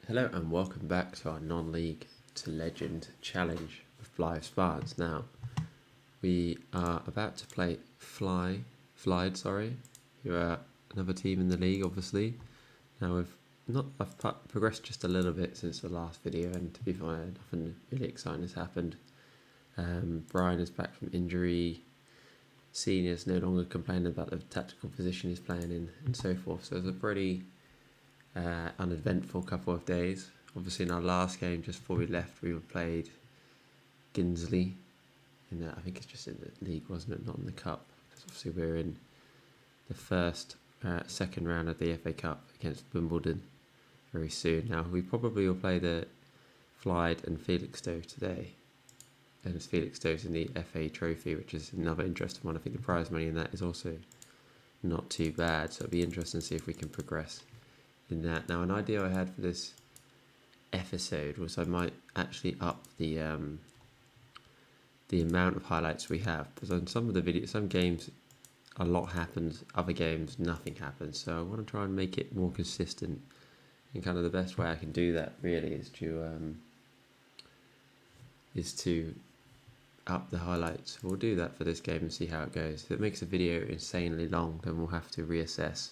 Hello and welcome back to our non-league to legend challenge with Blyth Spartans. Now, we are about to play Flyed, who are another team in the league, obviously. Now, I've progressed just a little bit since the last video, and to be fair, nothing really exciting has happened. Brian is back from injury. Senior's no longer complaining about the tactical position he's playing in, and so forth. So it's a pretty uneventful couple of days. Obviously, in our last game, just before we left, we played Ginsley. I think it's just in the league, wasn't it? Not in the cup. Because obviously, we're in the second round of the FA Cup against Wimbledon very soon. Now, we probably will play the Flyed and Felixstowe today. And it's Felixstowe's in the FA Trophy, which is another interesting one. I think the prize money in that is also not too bad. So it'll be interesting to see if we can progress in that. Now, an idea I had for this episode was I might actually up the amount of highlights we have, because on some of the videos, some games a lot happens, other games nothing happens. So I want to try and make it more consistent, and kind of the best way I can do that really is to up the highlights. We'll do that for this game and see how it goes. If it makes a video insanely long, then we'll have to reassess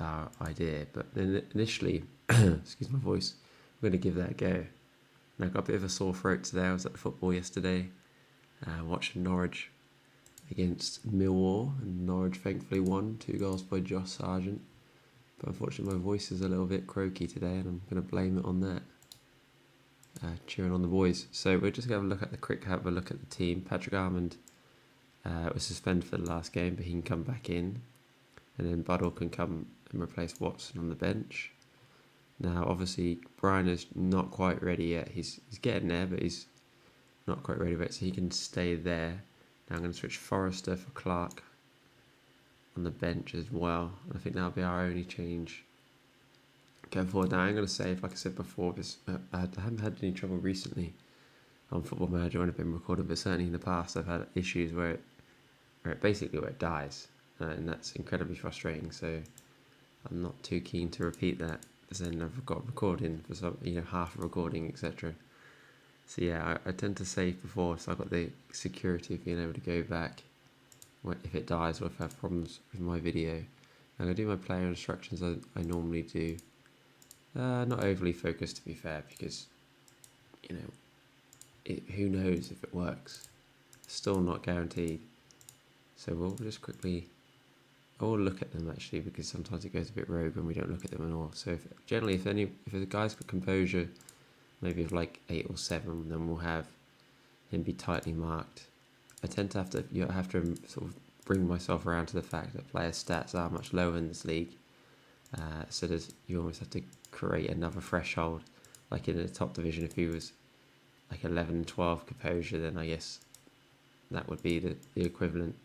our idea. But initially, excuse my voice, I'm going to give that a go. And I got a bit of a sore throat today. I was at the football yesterday, watching Norwich against Millwall, and Norwich thankfully won, 2 goals by Josh Sargent. But unfortunately my voice is a little bit croaky today, and I'm going to blame it on that. Cheering on the boys. So we're just going to have a look at the team. Patrick Armand was suspended for the last game, but he can come back in. And then Buddle can come and replace Watson on the bench. Now, obviously, Brian is not quite ready yet. He's getting there, but he's not quite ready yet, so he can stay there. Now I'm going to switch Forrester for Clark on the bench as well. And I think that'll be our only change going forward. Now, I'm going to save, like I said before, I haven't had any trouble recently on Football Manager when I've been recording, but certainly in the past I've had issues where it dies. And that's incredibly frustrating, so I'm not too keen to repeat that, because then I've got recording for some, half a recording, etc. So yeah, I tend to save before, so I've got the security of being able to go back if it dies or if I have problems with my video. I'm going to do my player instructions I normally do. Not overly focused, to be fair, because, who knows if it works. Still not guaranteed. So we'll just quickly... I'll look at them actually, because sometimes it goes a bit rogue when we don't look at them at all. So if the guy's got composure, maybe of like 8 or 7, then we'll have him be tightly marked. I tend to have to sort of bring myself around to the fact that players' stats are much lower in this league. So you almost have to create another threshold. Like in the top division, if he was like 11 and 12 composure, then I guess that would be the equivalent.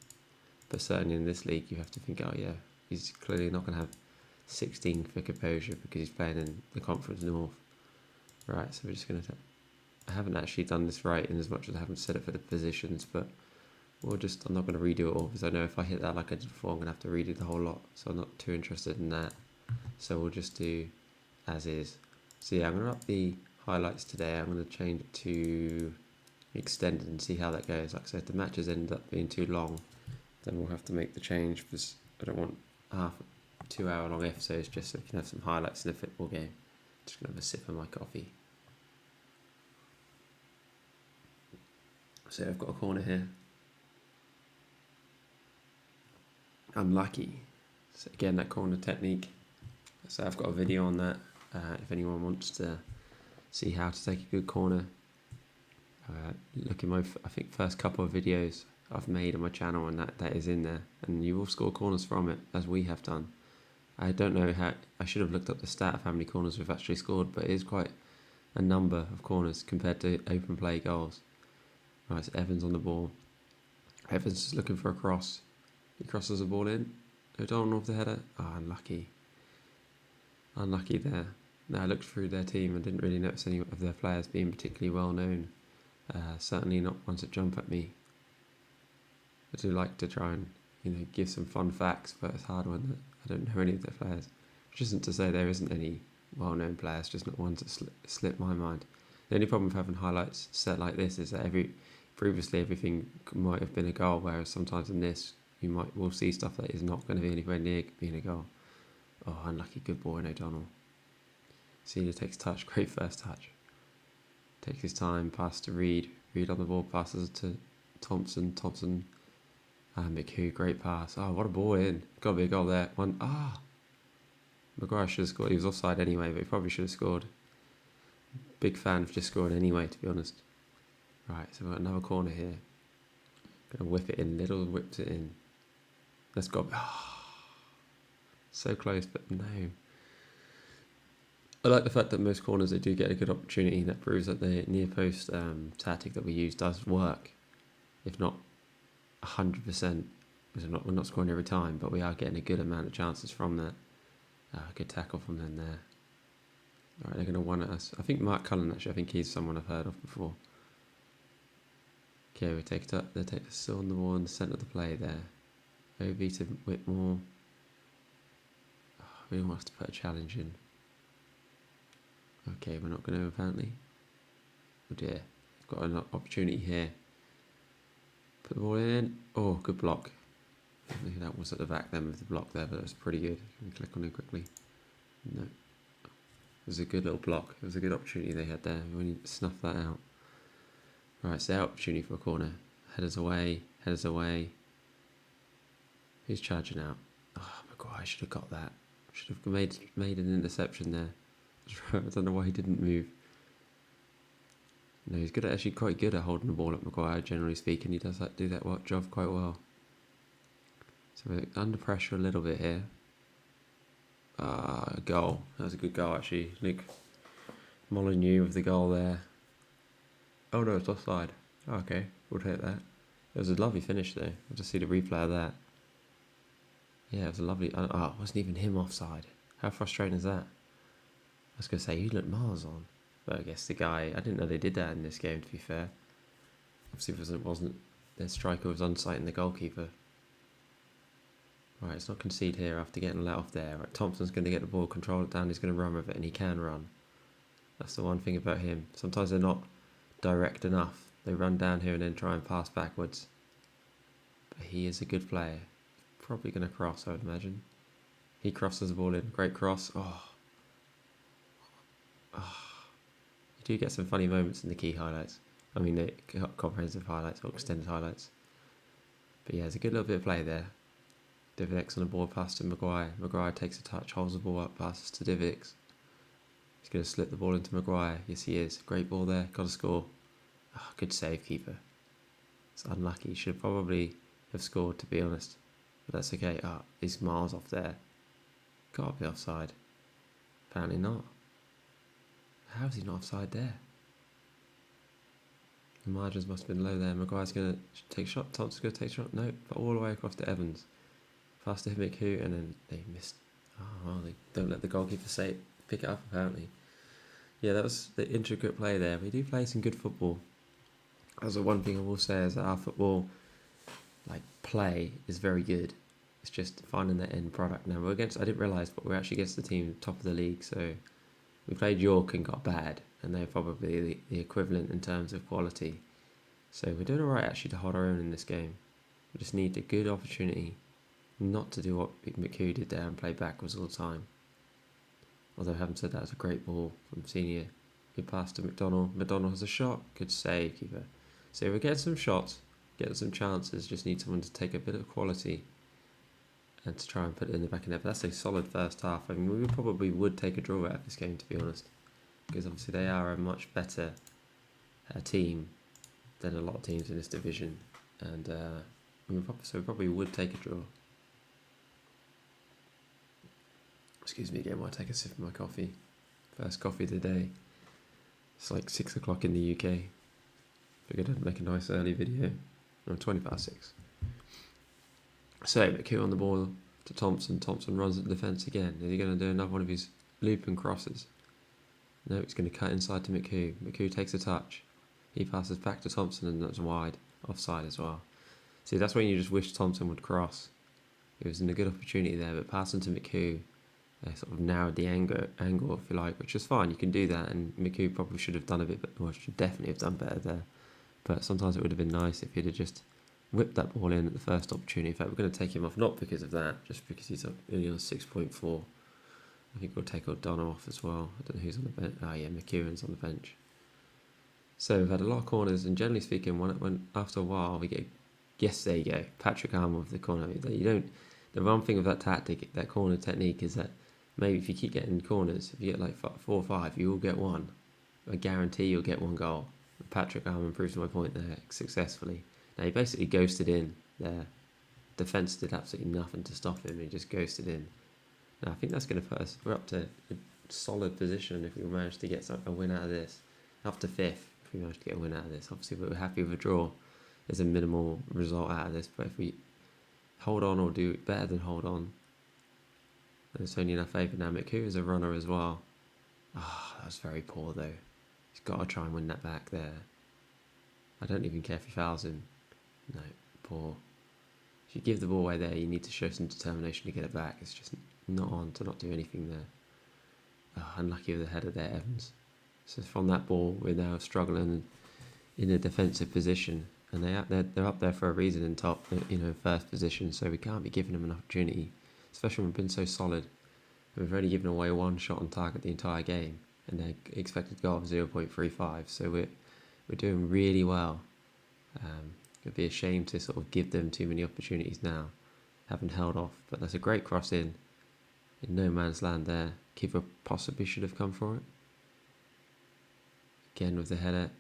But certainly in this league, you have to think, oh yeah, he's clearly not going to have 16 for composure because he's playing in the Conference North. Right, so we're just going to... I haven't actually done this right in as much as I haven't set it for the positions, but I'm not going to redo it all, because I know if I hit that like I did before, I'm going to have to redo the whole lot. So I'm not too interested in that. So we'll just do as is. So yeah, I'm going to up the highlights today. I'm going to change it to extended and see how that goes. Like I said, if the matches end up being too long, then we'll have to make the change, because I don't want 2 hour long episodes just so we can have some highlights in a football game. Just going to have a sip of my coffee. So I've got a corner here. Unlucky. So again, that corner technique. So I've got a video on that. If anyone wants to see how to take a good corner, look at my first couple of videos I've made on my channel, and that is in there, and you will score corners from it, as we have done. I don't know how, I should have looked up the stat of how many corners we've actually scored, but it is quite a number of corners compared to open play goals. Right, so Evans on the ball. Evans is looking for a cross. He crosses the ball in. O'Donnell with the header. Unlucky. Unlucky there. Now I looked through their team and didn't really notice any of their players being particularly well known. Certainly not ones that jump at me. I do like to try and give some fun facts, but it's hard when I don't know any of their players. Which isn't to say there isn't any well-known players, just not ones that slip my mind. The only problem with having highlights set like this is that previously everything might have been a goal, whereas sometimes in this we'll see stuff that is not going to be anywhere near being a goal. Oh, unlucky, good ball in O'Donnell. Senior takes touch, great first touch. Takes his time, pass to Reed. Reed on the ball, passes to Thompson. And McHugh, great pass. Oh, what a ball in. Got to be a goal there. Maguire should have scored. He was offside anyway, but he probably should have scored. Big fan of just scoring anyway, to be honest. Right, so we've got another corner here. Gonna whip it in. Little whips it in. Let's go. So close, but no. I like the fact that most corners they do get a good opportunity. That proves that the near post tactic that we use does work, if not 100%. Because we're not scoring every time, but we are getting a good amount of chances from that. Good tackle from them there. All right, they're going to one at us. I think Mark Cullen, actually, I think he's someone I've heard of before. Okay, we take it up. They take us still on the ball in the centre of the play there. OB to Whitmore. We don't have to put a challenge in. Okay, we're not going to apparently. Oh dear, got an opportunity here. Put the ball in. Oh, good block. I think that was at the back then with the block there, but it was pretty good. Can we click on it quickly? No. It was a good little block. It was a good opportunity they had there. We need to snuff that out. Right, so opportunity for a corner. Headers away. Who's charging out? Oh, Maguire should have got that. Should have made an interception there. I don't know why he didn't move. No, he's actually quite good at holding the ball up, Maguire, generally speaking. He does do that job quite well. So we're under pressure a little bit here. Goal. That was a good goal, actually. Luke Molyneux with the goal there. Oh no, it's offside. Oh, okay, we'll take that. It was a lovely finish though. I'll just see the replay of that. Yeah, it was a lovely... it wasn't even him offside. How frustrating is that? I was going to say, he looked miles on. But I guess the guy... I didn't know they did that in this game, to be fair. Obviously, it wasn't their striker was on-site and the goalkeeper. Right, let's not concede here after getting let off there. Right, Thompson's going to get the ball, control it down, he's going to run with it, and he can run. That's the one thing about him. Sometimes they're not direct enough. They run down here and then try and pass backwards. But he is a good player. Probably going to cross, I would imagine. He crosses the ball in. Great cross. You do get some funny moments in the key highlights. I mean, the comprehensive highlights or extended highlights. But yeah, it's a good little bit of play there. Dividex on the ball, pass to Maguire. Maguire takes a touch, holds the ball up, passes to Dividex. He's going to slip the ball into Maguire. Yes, he is. Great ball there. Got to score. Good save, keeper. It's unlucky. Should probably have scored, to be honest. But that's okay. He's miles off there. Got to be offside. Apparently not. How is he not offside there? The margins must have been low there. Maguire's going to take a shot. Thompson's going to take a shot. No, but all the way across to Evans. Pass to McHugh, and then they missed. They don't let the goalkeeper pick it up, apparently. Yeah, that was the intricate play there. We do play some good football. That's the one thing I will say is that our football play is very good. It's just finding that end product. Now I didn't realise, but we're actually against the team top of the league. So we played York and got bad, and they're probably the equivalent in terms of quality. So we're doing alright actually to hold our own in this game. We just need a good opportunity not to do what McHugh did there and play backwards all the time. Although having said that, it's a great ball from Senior. Good pass to McDonald. McDonald has a shot. Good save, keeper. So we're getting some shots, getting some chances. Just need someone to take a bit of quality and to try and put it in the back of the net. But that's a solid first half. I mean, we probably would take a draw out of this game, to be honest, because obviously they are a much better team than a lot of teams in this division, and we probably would take a draw. Excuse me again while I take a sip of my coffee. First coffee of the day. It's like 6 o'clock in the UK. Figured I'd make a nice early video. 20 past 6. So, McHugh on the ball to Thompson. Thompson runs at the defence again. Is he going to do another one of his loop and crosses? No, he's going to cut inside to McHugh. McHugh takes a touch. He passes back to Thompson, and that's wide. Offside as well. See, that's when you just wish Thompson would cross. He was in a good opportunity there, but passing to McHugh sort of narrowed the angle, if you like, which is fine. You can do that, and Miku probably should have done a bit, or should definitely have done better there. But sometimes it would have been nice if he'd have just whipped that ball in at the first opportunity. In fact, we're going to take him off, not because of that, just because he's only on 6.4. I think we'll take O'Donnell off as well. I don't know who's on the bench. Oh yeah, McEwen's on the bench. So we've had a lot of corners, and generally speaking, when after a while we get, yes, there you go, Patrick Armour with the corner. You don't. The one thing of that tactic, that corner technique, is that maybe if you keep getting corners, if you get like 4 or 5, you will get one. I guarantee you'll get one goal. Patrick Armour proves my point there successfully. Now he basically ghosted in there. Defence did absolutely nothing to stop him. He just ghosted in. Now I think that's going to put us. We're up to a solid position if we manage to get a win out of this. Up to 5th if we manage to get a win out of this. Obviously we're happy with a draw. There's a minimal result out of this, but if we hold on or do better than hold on, then it's only in our favour. Now Miku is a runner as well. That was very poor though. He's got to try and win that back there. I don't even care if he fouls him. No, poor. If you give the ball away there, you need to show some determination to get it back. It's just not on to not do anything there. Unlucky with the header there, Evans. So from that ball, we're now struggling in a defensive position, and they're up there for a reason in top, first position. So we can't be giving them an opportunity, especially when we've been so solid. We've only given away one shot on target the entire game, and their expected goal of 0.35. So we're doing really well. It'd be a shame to sort of give them too many opportunities now, having held off. But that's a great cross in no man's land there. Keeper possibly should have come for it. Again with the header.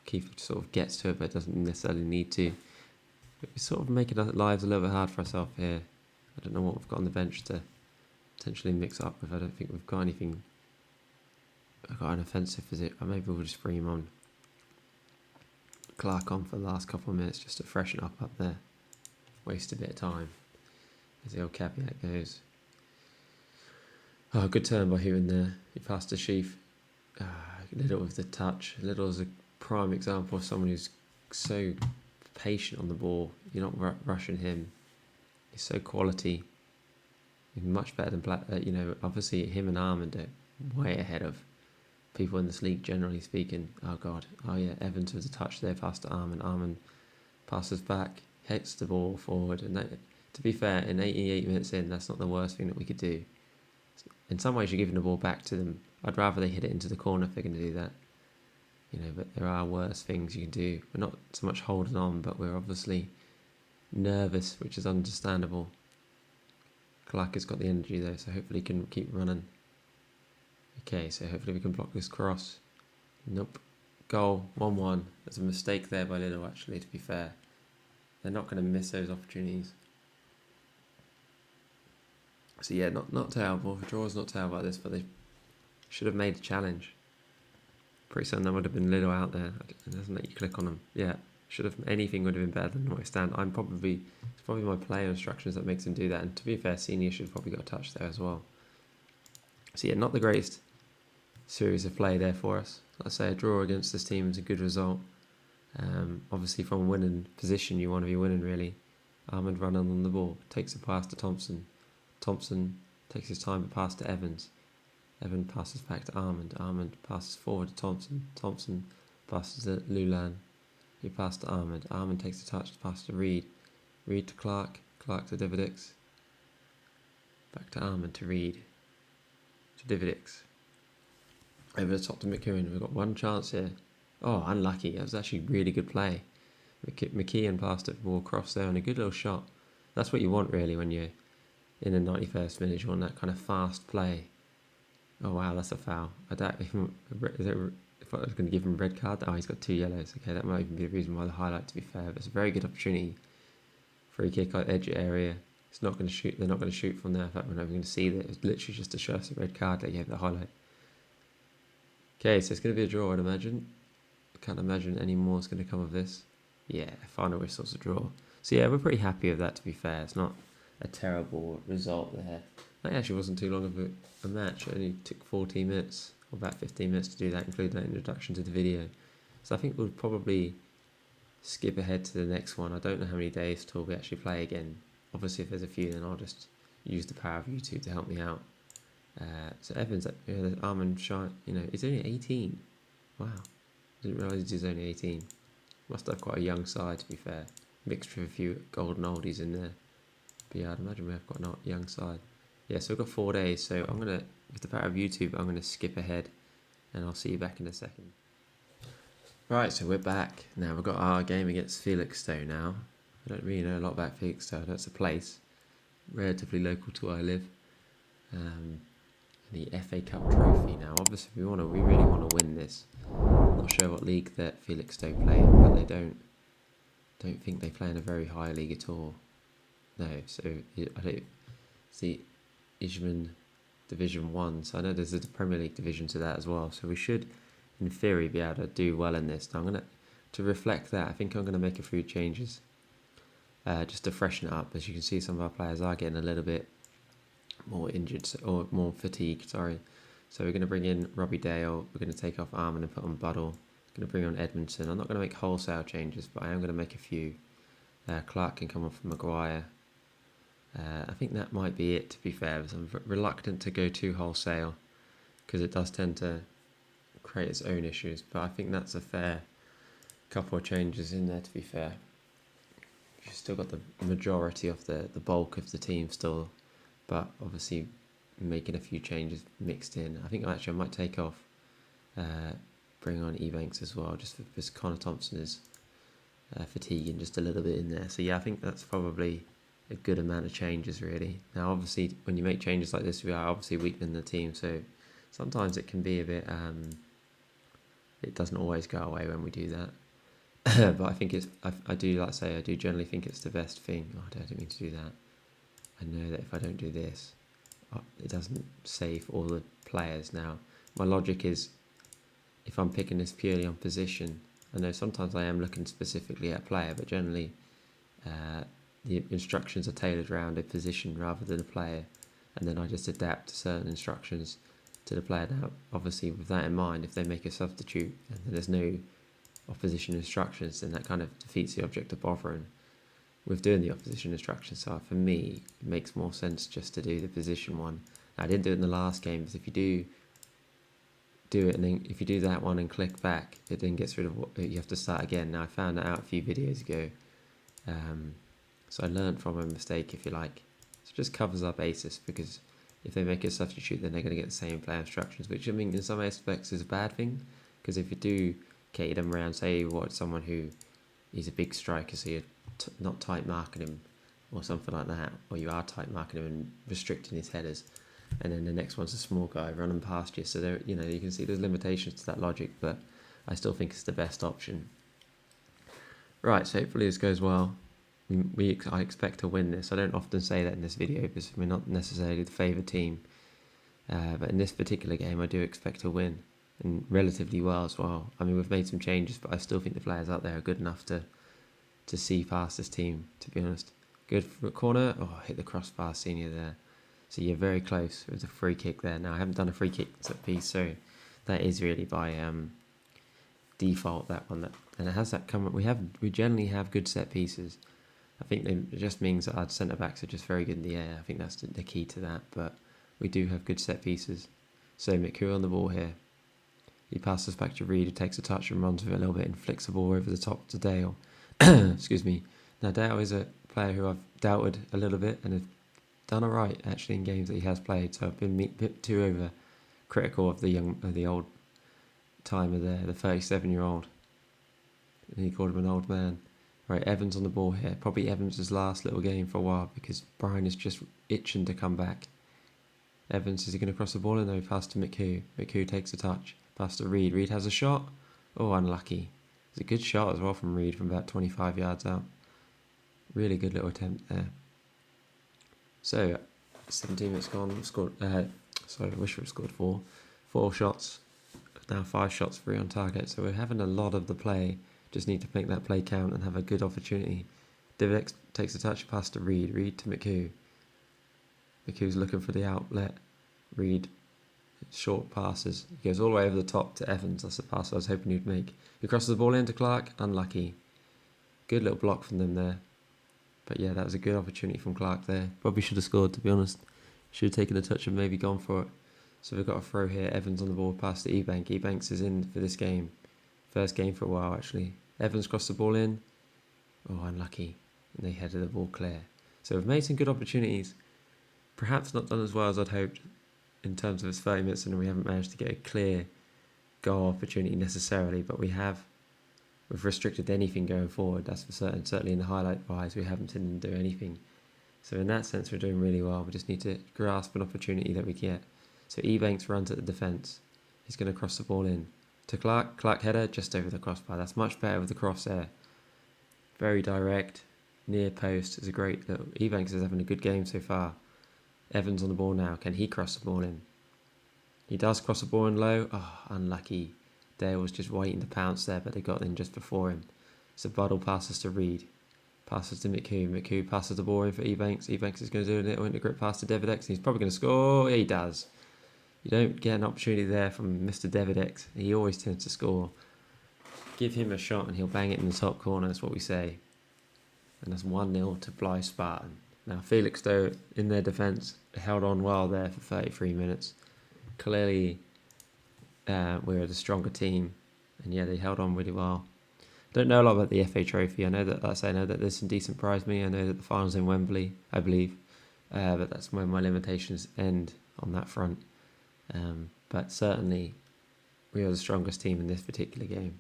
Keeper sort of gets to it, but doesn't necessarily need to. But we're sort of making our lives a little bit hard for ourselves here. I don't know what we've got on the bench to potentially mix up with. I don't think we've got anything. I've got an offensive visit. Or maybe we'll just bring him on. Clark on for the last couple of minutes just to freshen up there. Waste a bit of time. As the old caveat goes. Good turn by Hewan there. He passed to Sheaf. Little with the touch. Little is a prime example of someone who's so patient on the ball. You're not rushing him. He's so quality. He's much better than Black. Obviously him and Armand are way ahead of people in this league, generally speaking. Oh God. Oh yeah, Evans with a touch there, past to Armand. Armand passes back, hits the ball forward, and to be fair, in 88 minutes in, that's not the worst thing that we could do. In some ways, you're giving the ball back to them. I'd rather they hit it into the corner if they're going to do that. But there are worse things you can do. We're not so much holding on, but we're obviously nervous, which is understandable. Clark has got the energy though, so hopefully he can keep running. Okay, so hopefully we can block this cross. Nope. Goal, 1-1. There's a mistake there by Little, actually, to be fair. They're not going to miss those opportunities. So yeah, not terrible. The draw's not terrible at this, but they should have made a challenge. Pretty certain that would have been Little out there. It doesn't let you click on them. Yeah, anything would have been better than what I stand. It's probably my player instructions that makes him do that. And to be fair, Senior should have probably got a touch there as well. So yeah, not the greatest series of play there for us. Like I say, a draw against this team is a good result. Obviously from a winning position, you want to be winning really. Armand running on the ball, takes a pass to Thompson. Thompson takes his time but pass to Evans. Evan passes back to Armand. Armand passes forward to Thompson. Thompson passes to Lulan. He passed to Armand. Armand takes the touch, pass to Reed. Reed to Clark. Clark to Dividix. Back to Armand to Reed. To Dividix. Over the top to McEwen. We've got one chance here. Oh, unlucky. That was actually really good play. McKeon passed it ball across there and a good little shot. That's what you want really when you're in the 91st minute. You want that kind of fast play. Oh wow, that's a foul. I doubt if I was going to give him a red card. Oh, he's got 2 yellows. Okay, that might even be the reason why the highlight, to be fair. But it's a very good opportunity. Free kick at edge area. It's not going to shoot. They're not going to shoot from there. In fact, we're not even going to see that. It's literally just to show us a red card that gave the highlight. Okay, so it's going to be a draw, I'd imagine. I can't imagine any more is going to come of this. Yeah, final whistle's a draw. So yeah, we're pretty happy with that, to be fair. It's not a terrible result there. That actually wasn't too long of a match. It only took 14 minutes, or about 15 minutes to do that, including that introduction to the video. So I think we'll probably skip ahead to the next one. I don't know how many days till we actually play again. Obviously, if there's a few, then I'll just use the power of YouTube to help me out. So Evans, the almond shine, he's only 18. Wow, didn't realise he's only 18. Must have quite a young side, to be fair. Mixed with a few golden oldies in there. But yeah, I'd imagine we have got a young side. Yeah, so we've got 4 days. So I'm gonna, with the power of YouTube, I'm gonna skip ahead, and I'll see you back in a second. Right, so we're back now. We've got our game against Felixstowe now. I don't really know a lot about Felixstowe. That's a place relatively local to where I live. The FA Cup trophy now. Obviously, we really want to win this. I'm not sure what league that Felixstowe play in, but they don't think they play in a very high league at all. No, so I don't see Ishman Division 1. So I know there's a Premier League division to that as well. So we should, in theory, be able to do well in this. Now to reflect that, I think I'm gonna make a few changes, just to freshen it up. As you can see, some of our players are getting a little bit more injured or more fatigued. Sorry. So we're going to bring in Robbie Dale. We're going to take off Armin and put on Buddle. Going to bring on Edmondson. I'm not going to make wholesale changes, but I am going to make a few. Clark can come off from Maguire. I think that might be it, to be fair. I'm reluctant to go too wholesale because it does tend to create its own issues. But I think that's a fair couple of changes in there, to be fair. You've still got the majority of the bulk of the team still, but obviously making a few changes mixed in. I think actually I might take off, bring on Ebanks as well, just because Connor Thompson is fatiguing just a little bit in there. So yeah, I think that's probably a good amount of changes really. Now obviously when you make changes like this, we are obviously weakening the team, so sometimes it can be a bit, it doesn't always go away when we do that. But I think I do, like I say, I do generally think it's the best thing. Oh, I didn't mean to do that. I know that if I don't do this, it doesn't save all the players. Now, my logic is, if I'm picking this purely on position, I know sometimes I am looking specifically at a player, but generally the instructions are tailored around a position rather than a player, and then I just adapt certain instructions to the player. Now, obviously, with that in mind, if they make a substitute and there's no opposition instructions, then that kind of defeats the object of bothering with doing the opposition instructions. So for me, it makes more sense just to do the position one. Now, I didn't do it in the last game, but if you do it and then if you do that one and click back, it then gets rid of what you have to start again. Now I found that out a few videos ago, so I learned from a mistake, if you like. So it just covers our basis, because if they make a substitute, then they're going to get the same player instructions, which I mean in some aspects is a bad thing, because if you do cater them around, say you watch someone who he's a big striker, so you're not tight marking him or something like that, or you are tight marking him and restricting his headers, and then the next one's a small guy running past you. So there, you can see there's limitations to that logic, but I still think it's the best option. Right, so hopefully this goes well. I expect to win this. I don't often say that in this video because we're not necessarily the favoured team, but in this particular game I do expect to win, and relatively well as well. I mean, we've made some changes, but I still think the players out there are good enough to see past this team, to be honest. Good corner. Oh, hit the crossbar senior there. So you're very close. It was a free kick there. Now I haven't done a free kick set piece, so that is really by default that one. And it has that come. We generally have good set pieces. I think it just means that our centre backs are just very good in the air. I think that's the key to that. But we do have good set pieces. So McHugh on the ball here. He passes back to Reed, who takes a touch and runs with it a little bit and flicks the ball over the top to Dale. Excuse me. Now Dale is a player who I've doubted a little bit and have done alright actually in games that he has played. So I've been a bit too over critical of the old timer there, the 37-year-old. And he called him an old man. Right, Evans on the ball here. Probably Evans' last little game for a while because Brian is just itching to come back. Evans, is he going to cross the ball? No, pass to McHugh. McHugh takes a touch. Pass to Reed. Reed has a shot. Oh, unlucky. It's a good shot as well from Reed from about 25 yards out. Really good little attempt there. So, 17 minutes gone. Scored. I wish we'd scored 4. 4 shots. Now 5 shots, 3 on target. So we're having a lot of the play. Just need to make that play count and have a good opportunity. Divock takes a touch, pass to Reed. Reed to McHugh. McHugh's looking for the outlet. Reed, short passes. He goes all the way over the top to Evans. That's the pass I was hoping he'd make. He crosses the ball into Clark. Unlucky. Good little block from them there. But yeah, that was a good opportunity from Clark there. Probably should have scored, to be honest. Should have taken a touch and maybe gone for it. So we've got a throw here. Evans on the ball, pass to Ebanks. Ebanks is in for this game. First game for a while, actually. Evans crossed the ball in. Oh, unlucky. And they headed the ball clear. So we've made some good opportunities. Perhaps not done as well as I'd hoped in terms of its 30 minutes, and we haven't managed to get a clear goal opportunity necessarily, but we've restricted anything going forward, that's for certain. Certainly in the highlight wise, we haven't seen them do anything. So in that sense, we're doing really well. We just need to grasp an opportunity that we get. So Ebanks runs at the defence. He's going to cross the ball in to Clark. Clark header just over the crossbar. That's much better with the cross there. Very direct, near post. It's a great little. Ebanks is having a good game so far. Evans on the ball now. Can he cross the ball in? He does cross the ball in low. Oh, unlucky. Dale was just waiting to pounce there, but they got in just before him. So Buddle passes to Reed. Passes to McHugh. McHugh passes the ball in for Ebanks. Ebanks is going to do a little intergrip pass to Devidex. He's probably going to score. Yeah, he does. You don't get an opportunity there from Mr. Devidex. He always tends to score. Give him a shot and he'll bang it in the top corner. That's what we say. And that's 1-0 to Blyth Spartan. Now Felix, though, in their defence, held on well there for 33 minutes. Clearly, we're the stronger team. And yeah, they held on really well. Don't know a lot about the FA Trophy. I know that there's some decent prize money. I know that the final's in Wembley, I believe. But that's where my limitations end on that front. But certainly, we are the strongest team in this particular game.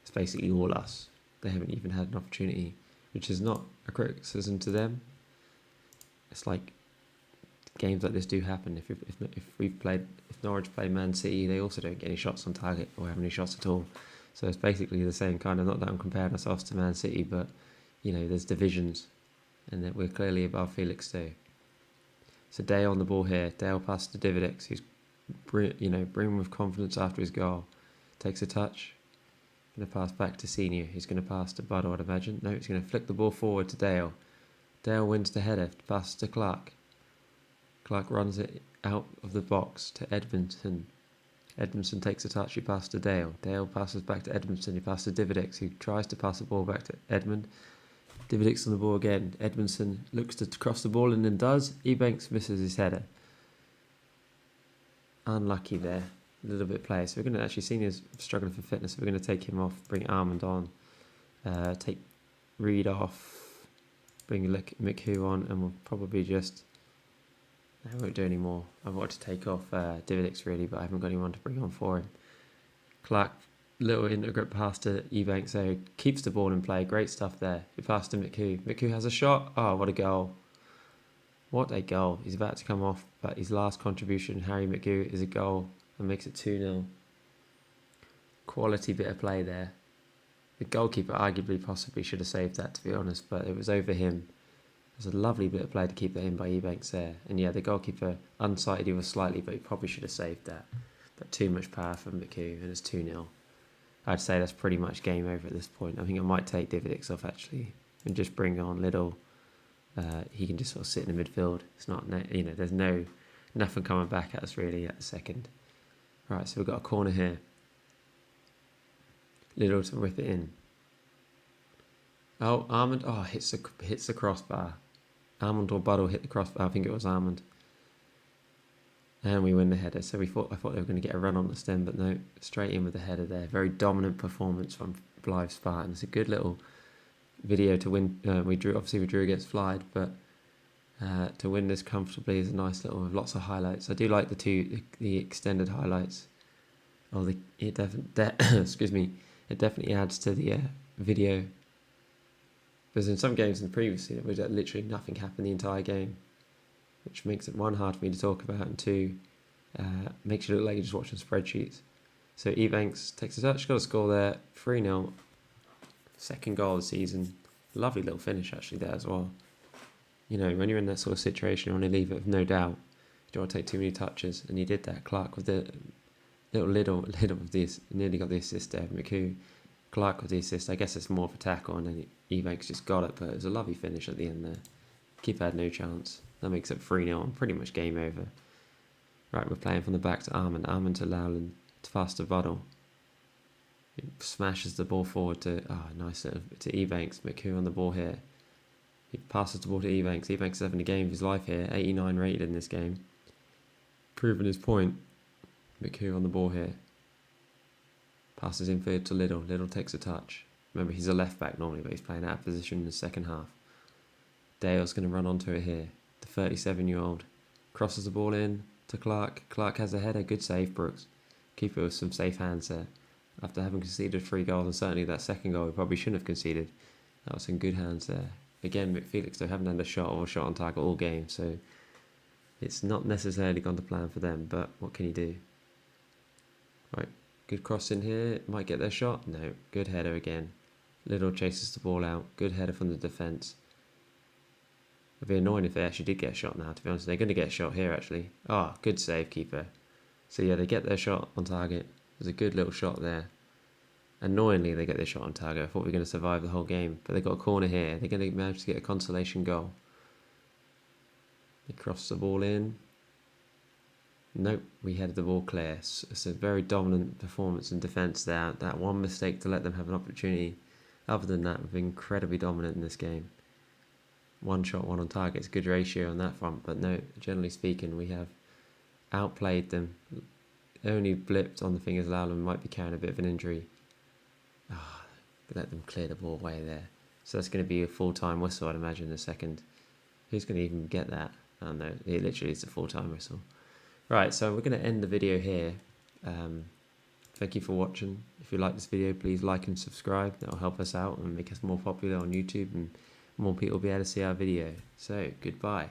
It's basically all us. They haven't even had an opportunity, which is not a criticism to them. It's like games like this do happen. If Norwich play Man City, they also don't get any shots on target or have any shots at all. So it's basically the same kind of. Not that I'm comparing ourselves to Man City, but there's divisions, and that we're clearly above Felix too. So Dale on the ball here. Dale passes to Dividex, who's brimming with confidence after his goal. Takes a touch. Going to pass back to Senior. He's going to pass to Buddle, I'd imagine. No, he's going to flick the ball forward to Dale. Dale wins the header. Passes to Clark. Clark runs it out of the box to Edmondson. Edmondson takes a touch. He passes to Dale. Dale passes back to Edmondson. He passes to Dividex, who tries to pass the ball back to Edmund. Dividex on the ball again. Edmondson looks to cross the ball and then does. Ebanks misses his header. Unlucky there. A little bit of play. So we're going to actually, Senior's struggling for fitness. So we're going to take him off, bring Armand on, take Reed off, bring McHugh on, and we'll probably just... I won't do any more. I wanted to take off Dividex really, but I haven't got anyone to bring on for him. Clark, little intergrip pass to Ebanks there. Keeps the ball in play. Great stuff there. He passed to McHugh. McHugh has a shot. Oh, what a goal. What a goal. He's about to come off, but his last contribution, Harry McHugh, is a goal and makes it 2-0. Quality bit of play there. The goalkeeper arguably possibly should have saved that, to be honest, but it was over him. It was a lovely bit of play to keep that in by Ebanks there. And yeah, the goalkeeper unsighted he was slightly, but he probably should have saved that. But too much power from McHugh, and it's 2-0. I'd say that's pretty much game over at this point. I think I might take Dividex off actually and just bring on Little. He can just sort of sit in the midfield. It's not, there's nothing coming back at us really at the second. Right, so we've got a corner here. Little to whip it in. Oh, Armand. Oh, hits the crossbar. Armand or Buddle hit the crossbar. I think it was Armand. And we win the header. So I thought they were going to get a run on the stem, but no, straight in with the header there. Very dominant performance from Blyth Spartans. It's a good little video to win. We drew against Flyde, but to win this comfortably is a nice little with lots of highlights. I do like the extended highlights. Excuse me. It definitely adds to the video. Because in some games in the previous season, where literally nothing happened the entire game, which makes it, one, hard for me to talk about, and two, makes you look like you're just watching spreadsheets. So Ebanks takes a touch, got a score there, 3-0, second goal of the season. Lovely little finish actually there as well. When you're in that sort of situation, you want to leave it with no doubt. You don't want to take too many touches, and he did that. Clark with the little of this, nearly got the assist there. McHugh, Clark with the assist. I guess it's more of a tackle, and then Ebanks just got it, but it was a lovely finish at the end there. Keeper had no chance. That makes it 3-0 and pretty much game over. Right, we're playing from the back to Armand. Armand to Lowland, to fast to Buddle. He smashes the ball forward to, nice little, to Ebanks. McHugh on the ball here. He passes the ball to Ebanks. Ebanks is having a game of his life here. 89 rated in this game. Proving his point. McHugh on the ball here. Passes infield to Liddle. Liddle takes a touch. Remember, he's a left back normally, but he's playing out of position in the second half. Dale's going to run onto it here. The 37-year-old crosses the ball in to Clark. Clark has a header. Good save, Brooks. Keeper with some safe hands there. After having conceded 3 goals, and certainly that second goal we probably shouldn't have conceded. That was in good hands there. Again, McFelix, they haven't had a shot or shot on target all game, so it's not necessarily gone to plan for them, but what can you do? Right, good cross in here. Might get their shot. No, good header again. Liddle chases the ball out. Good header from the defence. It'd be annoying if they actually did get a shot now, to be honest. They're going to get a shot here, actually. Ah, good save, keeper. So yeah, they get their shot on target. There's a good little shot there. Annoyingly, they get their shot on target. I thought we were going to survive the whole game. But they got a corner here. They're going to manage to get a consolation goal. They cross the ball in. Nope, we headed the ball clear. It's a very dominant performance in defence there. That one mistake to let them have an opportunity. Other than that, we've been incredibly dominant in this game. 1 shot, 1 on target. It's a good ratio on that front. But no, generally speaking, we have outplayed them. Only blipped on the fingers. Lowland might be carrying a bit of an injury. Let them clear the ball away there. So that's going to be a full-time whistle, I'd imagine, in a second. Who's going to even get that? I don't know. It literally is a full-time whistle. Right, so we're going to end the video here. Thank you for watching. If you like this video, please like and subscribe. That will help us out and make us more popular on YouTube, and more people will be able to see our video. So, goodbye.